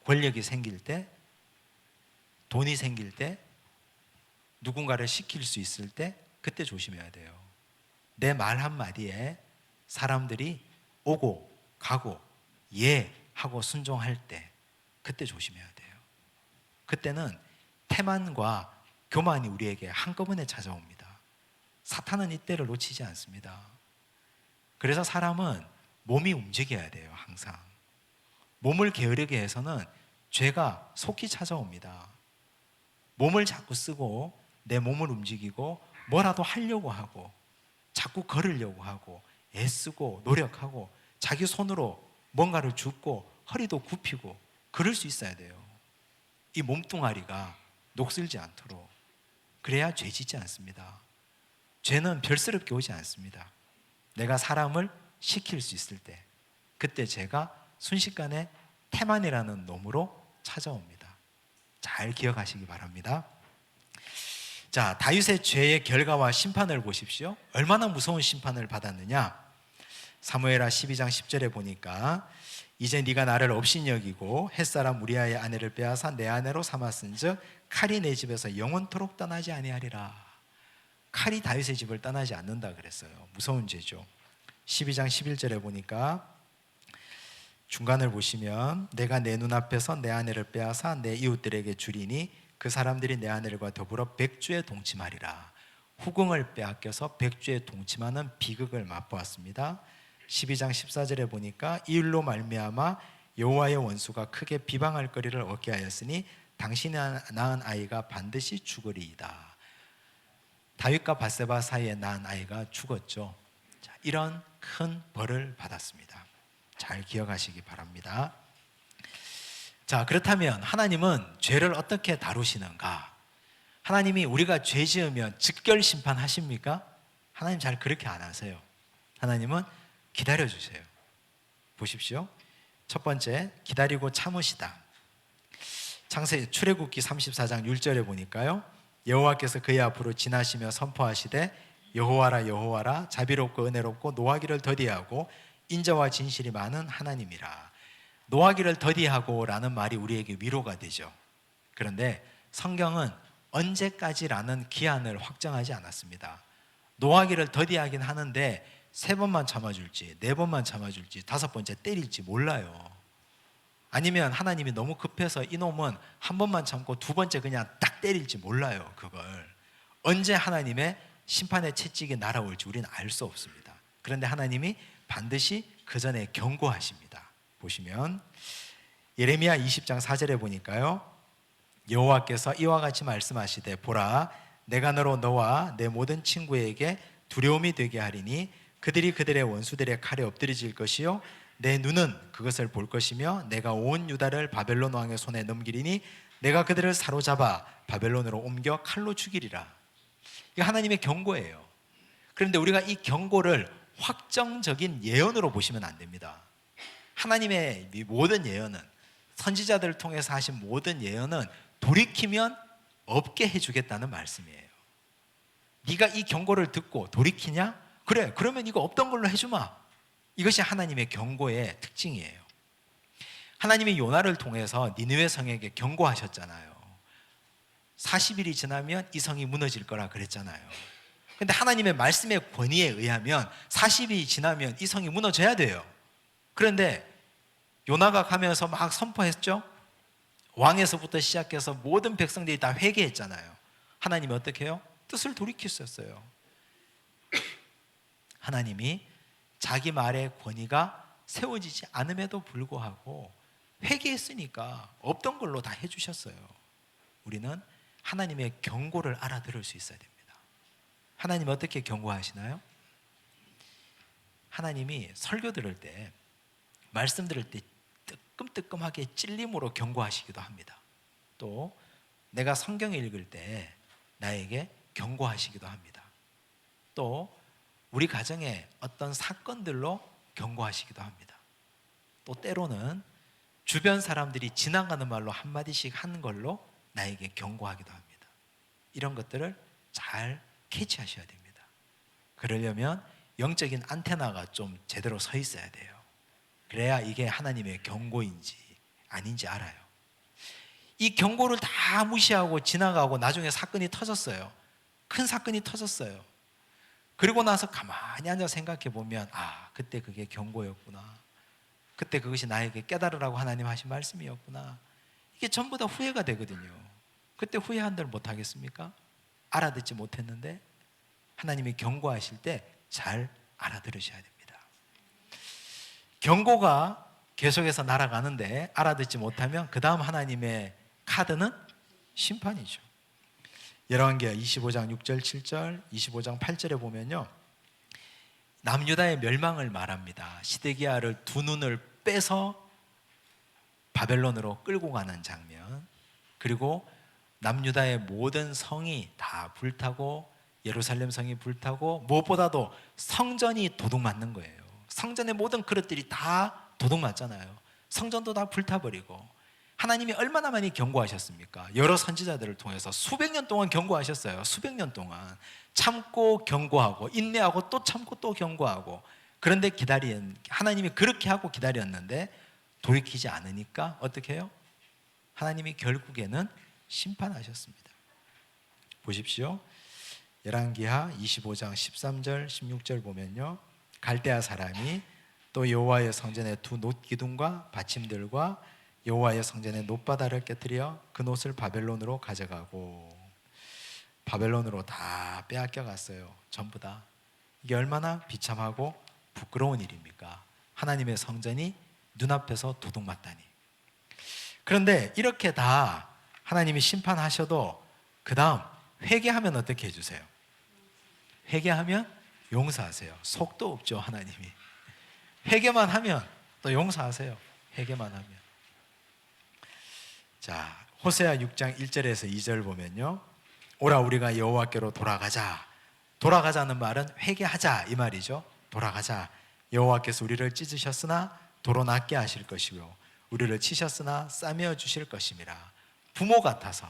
권력이 생길 때, 돈이 생길 때, 누군가를 시킬 수 있을 때, 그때 조심해야 돼요. 내 말 한마디에 사람들이 오고 가고 예 하고 순종할 때, 그때 조심해야 돼요. 그때는 태만과 교만이 우리에게 한꺼번에 찾아옵니다. 사탄은 이때를 놓치지 않습니다. 그래서 사람은 몸이 움직여야 돼요. 항상 몸을 게으르게 해서는 죄가 속히 찾아옵니다. 몸을 자꾸 쓰고 내 몸을 움직이고 뭐라도 하려고 하고 자꾸 걸으려고 하고 애쓰고 노력하고 자기 손으로 뭔가를 줍고 허리도 굽히고 그럴 수 있어야 돼요. 이 몸뚱아리가 녹슬지 않도록. 그래야 죄 짓지 않습니다. 죄는 별스럽게 오지 않습니다. 내가 사람을 시킬 수 있을 때, 그때 죄가 순식간에 태만이라는 놈으로 찾아옵니다. 잘 기억하시기 바랍니다. 자, 다윗의 죄의 결과와 심판을 보십시오. 얼마나 무서운 심판을 받았느냐. 사무엘하 12장 10절에 보니까 이제 네가 나를 업신여기고 햇사람 우리아의 아내를 빼앗아 내 아내로 삼았은즉 칼이 내 집에서 영원토록 떠나지 아니하리라. 칼이 다윗의 집을 떠나지 않는다 그랬어요. 무서운 죄죠. 12장 11절에 보니까 중간을 보시면 내가 내 눈앞에서 내 아내를 빼앗아 내 이웃들에게 주리니 그 사람들이 내 아내들과 더불어 백주에 동침하리라. 후궁을 빼앗겨서 백주에 동침하는 비극을 맛보았습니다. 12장 14절에 보니까 이 일로 말미암아 여호와의 원수가 크게 비방할 거리를 얻게 하였으니 당신이 낳은 아이가 반드시 죽으리이다. 다윗과 밧세바 사이에 낳은 아이가 죽었죠. 자, 이런 큰 벌을 받았습니다. 잘 기억하시기 바랍니다. 자, 그렇다면 하나님은 죄를 어떻게 다루시는가? 하나님이 우리가 죄 지으면 즉결 심판하십니까? 하나님 잘 그렇게 안 하세요. 하나님은 기다려주세요. 보십시오. 첫 번째, 기다리고 참으시다. 출애굽기 34장 6절에 보니까요, 여호와께서 그의 앞으로 지나시며 선포하시되 여호와라 여호와라 자비롭고 은혜롭고 노하기를 더디하고 인자와 진실이 많은 하나님이라. 노하기를 더디하고 라는 말이 우리에게 위로가 되죠. 그런데 성경은 언제까지라는 기한을 확정하지 않았습니다. 노하기를 더디하긴 하는데 3번만 참아줄지 4번만 참아줄지 5번째 때릴지 몰라요. 아니면 하나님이 너무 급해서 이놈은 한 번만 참고 2번째 그냥 딱 때릴지 몰라요. 그걸 언제 하나님의 심판의 채찍이 날아올지 우리는 알 수 없습니다. 그런데 하나님이 반드시 그 전에 경고하십니다. 보시면 예레미야 20장 4절에 보니까요, 여호와께서 이와 같이 말씀하시되 보라 내가 너로 너와 내 모든 친구에게 두려움이 되게 하리니 그들이 그들의 원수들의 칼에 엎드려질 것이요 내 눈은 그것을 볼 것이며 내가 온 유다를 바벨론 왕의 손에 넘기리니 내가 그들을 사로잡아 바벨론으로 옮겨 칼로 죽이리라. 이게 하나님의 경고예요. 그런데 우리가 이 경고를 확정적인 예언으로 보시면 안 됩니다. 하나님의 모든 예언은, 선지자들을 통해서 하신 모든 예언은 돌이키면 없게 해주겠다는 말씀이에요. 네가 이 경고를 듣고 돌이키냐? 그래, 그러면 이거 없던 걸로 해주마. 이것이 하나님의 경고의 특징이에요. 하나님이 요나를 통해서 니느웨 성에게 경고하셨잖아요. 40일이 지나면 이 성이 무너질 거라 그랬잖아요. 근데 하나님의 말씀의 권위에 의하면 40일이 지나면 이 성이 무너져야 돼요. 그런데 요나가 가면서 막 선포했죠. 왕에서부터 시작해서 모든 백성들이 다 회개했잖아요. 하나님이 어떻게 해요? 뜻을 돌이키셨어요. 하나님이 자기 말의 권위가 세워지지 않음에도 불구하고 회개했으니까 없던 걸로 다 해주셨어요. 우리는 하나님의 경고를 알아들을 수 있어야 됩니다. 하나님 어떻게 경고하시나요? 하나님이 설교 들을 때, 말씀 들을 때 뜨끔뜨끔하게 찔림으로 경고하시기도 합니다. 또 내가 성경을 읽을 때 나에게 경고하시기도 합니다. 또 우리 가정에 어떤 사건들로 경고하시기도 합니다. 또 때로는 주변 사람들이 지나가는 말로 한마디씩 하는 걸로 나에게 경고하기도 합니다. 이런 것들을 잘 캐치하셔야 됩니다. 그러려면 영적인 안테나가 좀 제대로 서 있어야 돼요. 그래야 이게 하나님의 경고인지 아닌지 알아요. 이 경고를 다 무시하고 지나가고 나중에 사건이 터졌어요. 큰 사건이 터졌어요. 그리고 나서 가만히 앉아 생각해 보면 그때 그게 경고였구나. 그때 그것이 나에게 깨달으라고 하나님 하신 말씀이었구나. 이게 전부 다 후회가 되거든요. 그때 후회한들 못하겠습니까? 알아듣지 못했는데. 하나님이 경고하실 때 잘 알아들으셔야 됩니다. 경고가 계속해서 날아가는데 알아듣지 못하면 그 다음 하나님의 카드는 심판이죠. 열왕기하 25장 6절 7절 25장 8절에 보면요, 남유다의 멸망을 말합니다. 시드기야를 두 눈을 빼서 바벨론으로 끌고 가는 장면, 그리고 남유다의 모든 성이 다 불타고 예루살렘 성이 불타고 무엇보다도 성전이 도둑맞는 거예요. 성전의 모든 그릇들이 다 도둑맞잖아요. 성전도 다 불타버리고. 하나님이 얼마나 많이 경고하셨습니까? 여러 선지자들을 통해서 수백 년 동안 경고하셨어요. 수백 년 동안 참고 경고하고 인내하고 또 참고 또 경고하고. 그런데 하나님이 그렇게 하고 기다렸는데 돌이키지 않으니까 어떻게 해요? 하나님이 결국에는 심판하셨습니다. 보십시오. 열왕기하 25장 13절 16절 보면요, 갈대아 사람이 또 여호와의 성전의 두 놋기둥과 받침들과 여호와의 성전의 놋바다를 깨뜨려 그 놋을 바벨론으로 가져가고, 바벨론으로 다 빼앗겨 갔어요. 전부 다. 이게 얼마나 비참하고 부끄러운 일입니까? 하나님의 성전이 눈앞에서 도둑맞다니. 그런데 이렇게 다 하나님이 심판하셔도 그 다음 회개하면 어떻게 해주세요? 회개하면 용서하세요. 속도 없죠, 하나님이. 회개만 하면 또 용서하세요. 회개만 하면. 자, 호세아 6장 1절에서 2절 보면요, 오라 우리가 여호와께로 돌아가자. 돌아가자는 말은 회개하자 이 말이죠. 돌아가자. 여호와께서 우리를 찢으셨으나 도로 낫게 하실 것이요 우리를 치셨으나 싸매어 주실 것임이라. 부모 같아서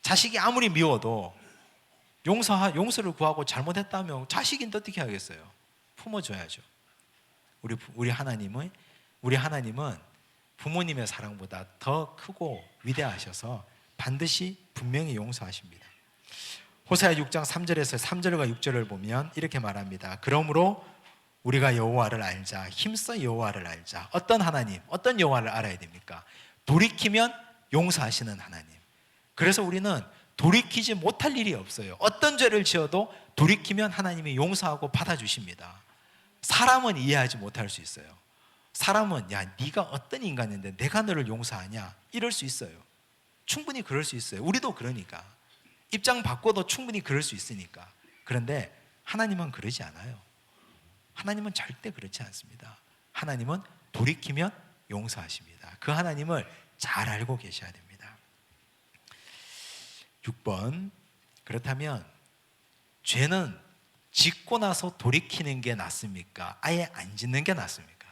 자식이 아무리 미워도 용서를 구하고 잘못했다면 자식인데 어떻게 하겠어요? 품어줘야죠. 우리 하나님은 부모님의 사랑보다 더 크고 위대하셔서 반드시 분명히 용서하십니다. 호세아 6장 3절에서 3절과 6절을 보면 이렇게 말합니다. 그러므로 우리가 여호와를 알자. 힘써 여호와를 알자. 어떤 하나님, 어떤 여호와를 알아야 됩니까? 돌이키면 용서하시는 하나님. 그래서 우리는 돌이키지 못할 일이 없어요. 어떤 죄를 지어도 돌이키면 하나님이 용서하고 받아주십니다. 사람은 이해하지 못할 수 있어요. 사람은 네가 어떤 인간인데 내가 너를 용서하냐 이럴 수 있어요. 충분히 그럴 수 있어요. 우리도 그러니까. 입장 바꿔도 충분히 그럴 수 있으니까. 그런데 하나님은 그러지 않아요. 하나님은 절대 그렇지 않습니다. 하나님은 돌이키면 용서하십니다. 그 하나님을 잘 알고 계셔야 됩니다. 6번, 그렇다면 죄는 짓고 나서 돌이키는 게 낫습니까? 아예 안 짓는 게 낫습니까?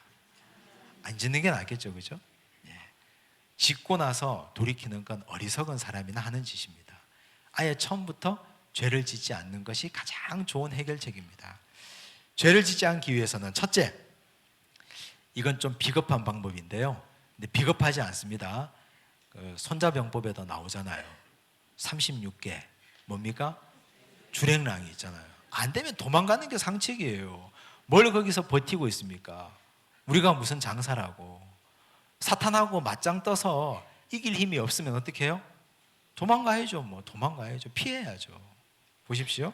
안 짓는 게 낫겠죠, 그죠? 짓고 나서 돌이키는 건 어리석은 사람이나 하는 짓입니다. 아예 처음부터 죄를 짓지 않는 것이 가장 좋은 해결책입니다. 죄를 짓지 않기 위해서는 첫째, 이건 좀 비겁한 방법인데요, 근데 비겁하지 않습니다. 손자병법에도 나오잖아요. 36개 뭡니까? 주랭랑이 있잖아요. 안 되면 도망가는 게 상책이에요. 뭘 거기서 버티고 있습니까? 우리가 무슨 장사라고. 사탄하고 맞짱 떠서 이길 힘이 없으면 어떻게 해요? 도망가야죠. 도망가야죠. 피해야죠. 보십시오.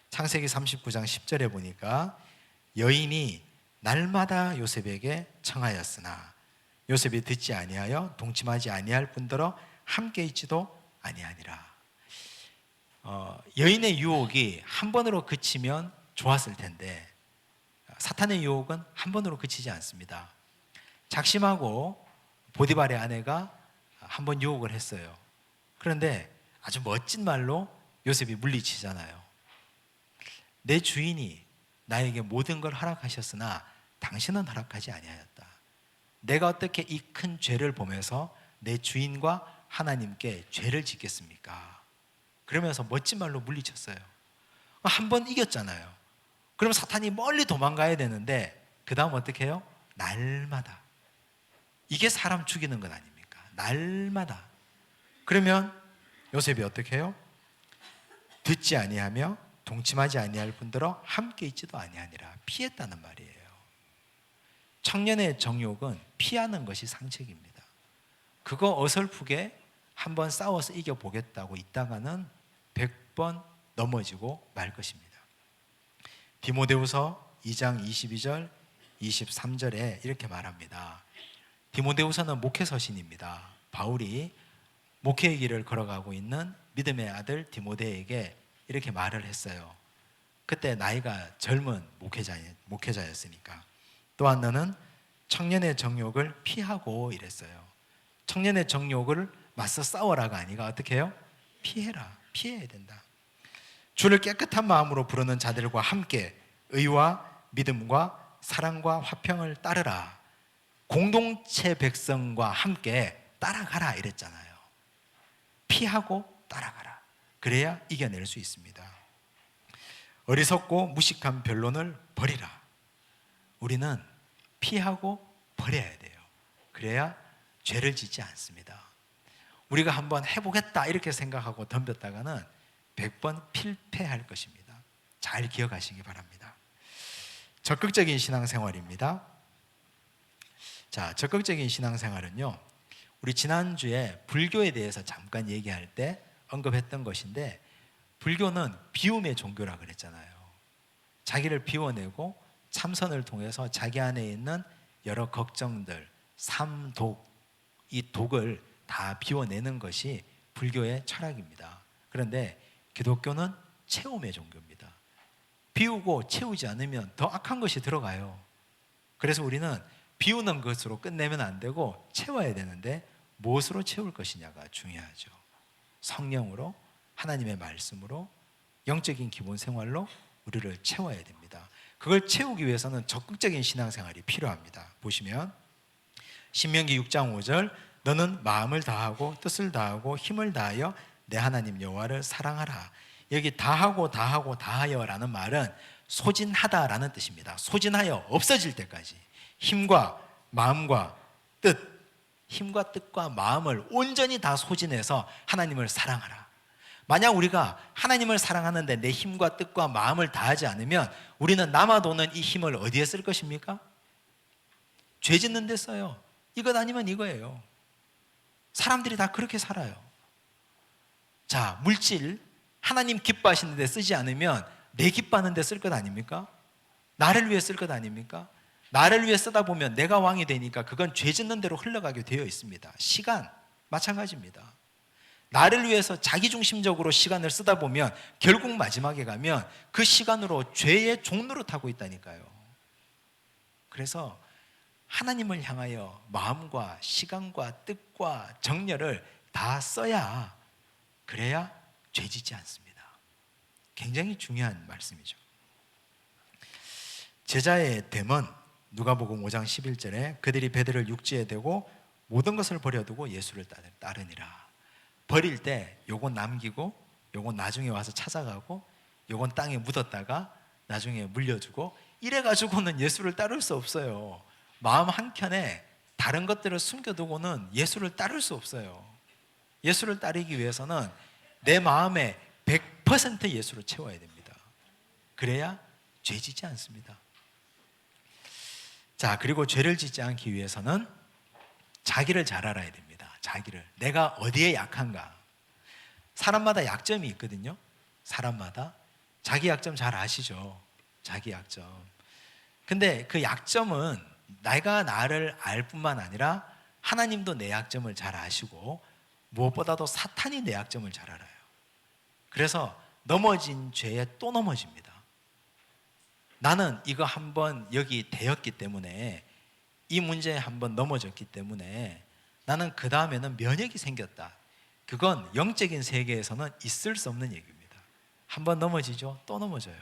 창세기 39장 10절에 보니까 여인이 날마다 요셉에게 청하였으나 요셉이 듣지 아니하여 동침하지 아니할 뿐더러 함께 있지도 아니하니라. 여인의 유혹이 한 번으로 그치면 좋았을 텐데 사탄의 유혹은 한 번으로 그치지 않습니다. 작심하고 보디발의 아내가 한 번 유혹을 했어요. 그런데 아주 멋진 말로 요셉이 물리치잖아요. 내 주인이 나에게 모든 걸 허락하셨으나 당신은 허락하지 아니하였다. 내가 어떻게 이 큰 죄를 보면서 내 주인과 하나님께 죄를 짓겠습니까? 그러면서 멋진 말로 물리쳤어요. 한 번 이겼잖아요. 그럼 사탄이 멀리 도망가야 되는데 그 다음 어떻게 해요? 날마다. 이게 사람 죽이는 것 아닙니까? 날마다. 그러면 요셉이 어떻게 해요? 듣지 아니하며 동침하지 아니할 뿐더러 함께 있지도 아니하니라. 피했다는 말이에요. 청년의 정욕은 피하는 것이 상책입니다. 그거 어설프게 한번 싸워서 이겨보겠다고 있다가는 100번 넘어지고 말 것입니다. 디모데후서 2장 22절 23절에 이렇게 말합니다. 디모데후서는 목회서신입니다. 바울이 목회의 길을 걸어가고 있는 믿음의 아들 디모데에게 이렇게 말을 했어요. 그때 나이가 젊은 목회자였으니까. 또한 너는 청년의 정욕을 피하고 이랬어요. 청년의 정욕을 맞서 싸워라가 아니라 어떻게 해요? 피해라. 피해야 된다. 주를 깨끗한 마음으로 부르는 자들과 함께 의와 믿음과 사랑과 화평을 따르라. 공동체 백성과 함께 따라가라 이랬잖아요. 피하고 따라가라. 그래야 이겨낼 수 있습니다. 어리석고 무식한 변론을 버리라. 우리는 피하고 버려야 돼요. 그래야 죄를 짓지 않습니다. 우리가 한번 해보겠다 이렇게 생각하고 덤볐다가는 100번 필패할 것입니다. 잘 기억하시기 바랍니다. 적극적인 신앙생활입니다. 자, 적극적인 신앙생활은요, 우리 지난주에 불교에 대해서 잠깐 얘기할 때 언급했던 것인데, 불교는 비움의 종교라 그랬잖아요. 자기를 비워내고 참선을 통해서 자기 안에 있는 여러 걱정들, 삼독, 이 독을 다 비워내는 것이 불교의 철학입니다. 그런데 기독교는 채움의 종교입니다. 비우고 채우지 않으면 더 악한 것이 들어가요. 그래서 우리는 비우는 것으로 끝내면 안 되고 채워야 되는데 무엇으로 채울 것이냐가 중요하죠. 성령으로, 하나님의 말씀으로, 영적인 기본 생활로 우리를 채워야 됩니다. 그걸 채우기 위해서는 적극적인 신앙생활이 필요합니다. 보시면 신명기 6장 5절 너는 마음을 다하고 뜻을 다하고 힘을 다하여 내 하나님 여호와를 사랑하라. 여기 다하여라는 말은 소진하다라는 뜻입니다. 소진하여 없어질 때까지 힘과 마음과 뜻, 힘과 뜻과 마음을 온전히 다 소진해서 하나님을 사랑하라. 만약 우리가 하나님을 사랑하는데 내 힘과 뜻과 마음을 다하지 않으면 우리는 남아도는 이 힘을 어디에 쓸 것입니까? 죄 짓는 데 써요. 이것 아니면 이거예요. 사람들이 다 그렇게 살아요. 자, 물질 하나님 기뻐하시는 데 쓰지 않으면 내 기뻐하는 데 쓸 것 아닙니까? 나를 위해 쓸 것 아닙니까? 나를 위해 쓰다 보면 내가 왕이 되니까 그건 죄 짓는 대로 흘러가게 되어 있습니다. 시간 마찬가지입니다. 나를 위해서 자기중심적으로 시간을 쓰다 보면 결국 마지막에 가면 그 시간으로 죄의 종로를 타고 있다니까요. 그래서 하나님을 향하여 마음과 시간과 뜻과 정열을 다 써야, 그래야 죄 짓지 않습니다. 굉장히 중요한 말씀이죠. 제자의 됨은 누가복음 5장 11절에 그들이 배들을 육지에 대고 모든 것을 버려두고 예수를 따르니라. 버릴 때 요건 남기고 요건 나중에 와서 찾아가고 요건 땅에 묻었다가 나중에 물려주고 이래가지고는 예수를 따를 수 없어요. 마음 한켠에 다른 것들을 숨겨두고는 예수를 따를 수 없어요. 예수를 따르기 위해서는 내 마음에 100% 예수를 채워야 됩니다. 그래야 죄 짓지 않습니다. 자, 그리고 죄를 짓지 않기 위해서는 자기를 잘 알아야 됩니다. 자기를. 내가 어디에 약한가. 사람마다 약점이 있거든요. 사람마다. 자기 약점 잘 아시죠? 자기 약점. 근데 그 약점은 내가 나를 알 뿐만 아니라 하나님도 내 약점을 잘 아시고 무엇보다도 사탄이 내 약점을 잘 알아요. 그래서 넘어진 죄에 또 넘어집니다. 나는 이거 한번 여기 되었기 때문에, 이 문제에 한번 넘어졌기 때문에 나는 그 다음에는 면역이 생겼다. 그건 영적인 세계에서는 있을 수 없는 얘기입니다. 한번 넘어지죠? 또 넘어져요.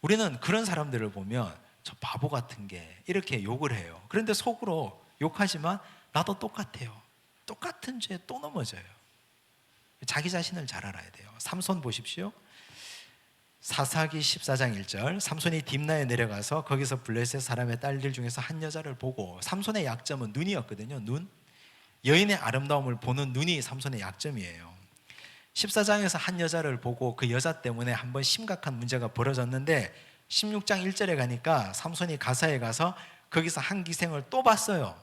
우리는 그런 사람들을 보면 저 바보 같은 게 이렇게 욕을 해요. 그런데 속으로 욕하지만 나도 똑같아요. 똑같은 죄에 또 넘어져요. 자기 자신을 잘 알아야 돼요. 삼손 보십시오. 사사기 14장 1절, 삼손이 딥나에 내려가서 거기서 블레셋 사람의 딸들 중에서 한 여자를 보고, 삼손의 약점은 눈이었거든요. 눈. 여인의 아름다움을 보는 눈이 삼손의 약점이에요. 14장에서 한 여자를 보고 그 여자 때문에 한번 심각한 문제가 벌어졌는데 16장 1절에 가니까 삼손이 가사에 가서 거기서 한 기생을 또 봤어요.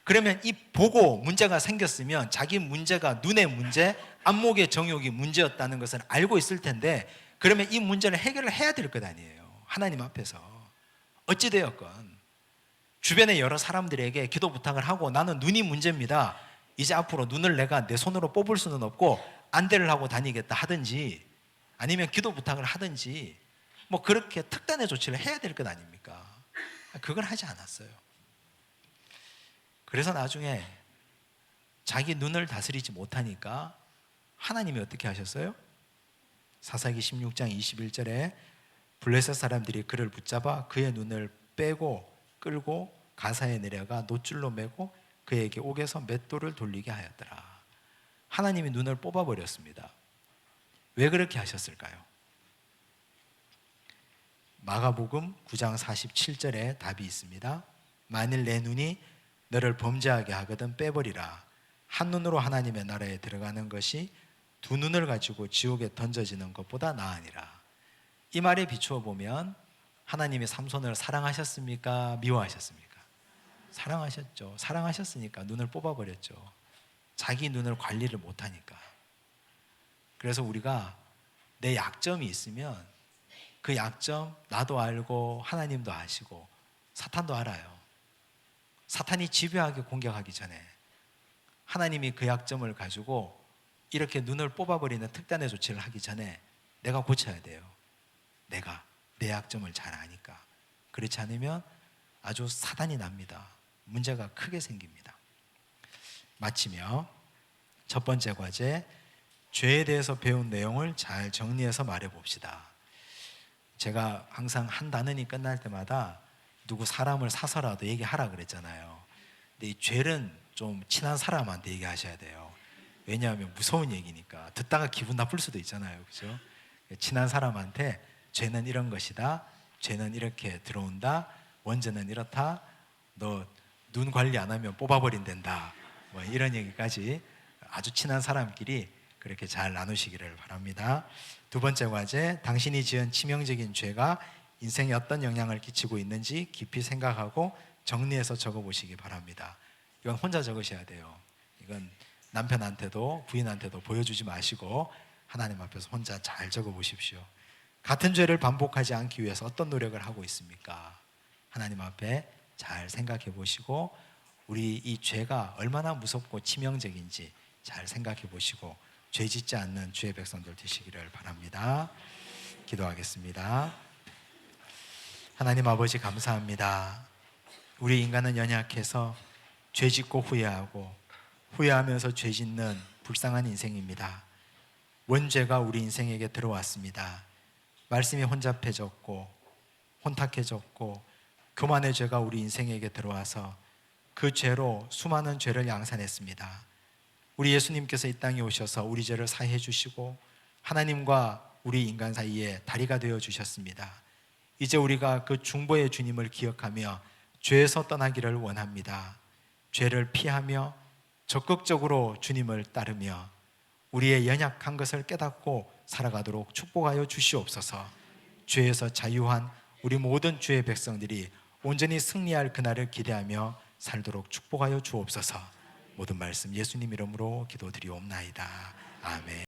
그러면 이 보고 문제가 생겼으면 자기 문제가 눈의 문제, 안목의 정욕이 문제였다는 것을 알고 있을 텐데, 그러면 이 문제를 해결을 해야 될 것 아니에요. 하나님 앞에서. 어찌되었건 주변의 여러 사람들에게 기도 부탁을 하고, 나는 눈이 문제입니다, 이제 앞으로 눈을 내가 내 손으로 뽑을 수는 없고 안대를 하고 다니겠다 하든지, 아니면 기도 부탁을 하든지, 뭐 그렇게 특단의 조치를 해야 될 것 아닙니까? 그걸 하지 않았어요. 그래서 나중에 자기 눈을 다스리지 못하니까 하나님이 어떻게 하셨어요? 사사기 16장 21절에 블레셋 사람들이 그를 붙잡아 그의 눈을 빼고 끌고 가사에 내려가 노줄로 매고 그에게 옥에서 맷돌을 돌리게 하였더라. 하나님이 눈을 뽑아버렸습니다. 왜 그렇게 하셨을까요? 마가복음 9장 47절에 답이 있습니다. 만일 내 눈이 너를 범죄하게 하거든 빼버리라. 한 눈으로 하나님의 나라에 들어가는 것이 두 눈을 가지고 지옥에 던져지는 것보다 나으니라. 이 말에 비추어 보면 하나님이 삼손을 사랑하셨습니까? 미워하셨습니까? 사랑하셨죠. 사랑하셨으니까 눈을 뽑아버렸죠. 자기 눈을 관리를 못하니까. 그래서 우리가 내 약점이 있으면 그 약점 나도 알고 하나님도 아시고 사탄도 알아요. 사탄이 집요하게 공격하기 전에 하나님이 그 약점을 가지고 이렇게 눈을 뽑아버리는 특단의 조치를 하기 전에 내가 고쳐야 돼요. 내가 내 약점을 잘 아니까. 그렇지 않으면 아주 사단이 납니다. 문제가 크게 생깁니다. 마치며 첫 번째 과제, 죄에 대해서 배운 내용을 잘 정리해서 말해 봅시다. 제가 항상 한 단원이 끝날 때마다 누구 사람을 사서라도 얘기하라 그랬잖아요. 근데 이 죄는 좀 친한 사람한테 얘기하셔야 돼요. 왜냐하면 무서운 얘기니까 듣다가 기분 나쁠 수도 있잖아요. 그죠? 친한 사람한테 죄는 이런 것이다, 죄는 이렇게 들어온다, 원죄는 이렇다, 너 눈 관리 안 하면 뽑아버린단다, 뭐 이런 얘기까지 아주 친한 사람끼리 그렇게 잘 나누시기를 바랍니다. 두 번째 과제, 당신이 지은 치명적인 죄가 인생에 어떤 영향을 끼치고 있는지 깊이 생각하고 정리해서 적어보시기 바랍니다. 이건 혼자 적으셔야 돼요. 이건 남편한테도 부인한테도 보여주지 마시고 하나님 앞에서 혼자 잘 적어보십시오. 같은 죄를 반복하지 않기 위해서 어떤 노력을 하고 있습니까? 하나님 앞에 잘 생각해 보시고 우리 이 죄가 얼마나 무섭고 치명적인지 잘 생각해 보시고 죄 짓지 않는 주의 백성들 되시기를 바랍니다. 기도하겠습니다. 하나님 아버지 감사합니다. 우리 인간은 연약해서 죄 짓고 후회하고 후회하면서 죄 짓는 불쌍한 인생입니다. 원죄가 우리 인생에게 들어왔습니다. 말씀이 혼잡해졌고 혼탁해졌고 교만의 죄가 우리 인생에게 들어와서 그 죄로 수많은 죄를 양산했습니다. 우리 예수님께서 이 땅에 오셔서 우리 죄를 사해 주시고 하나님과 우리 인간 사이에 다리가 되어 주셨습니다. 이제 우리가 그 중보의 주님을 기억하며 죄에서 떠나기를 원합니다. 죄를 피하며 적극적으로 주님을 따르며 우리의 연약한 것을 깨닫고 살아가도록 축복하여 주시옵소서. 죄에서 자유한 우리 모든 주의 백성들이 온전히 승리할 그날을 기대하며 살도록 축복하여 주옵소서. 모든 말씀 예수님 이름으로 기도드리옵나이다. 아멘.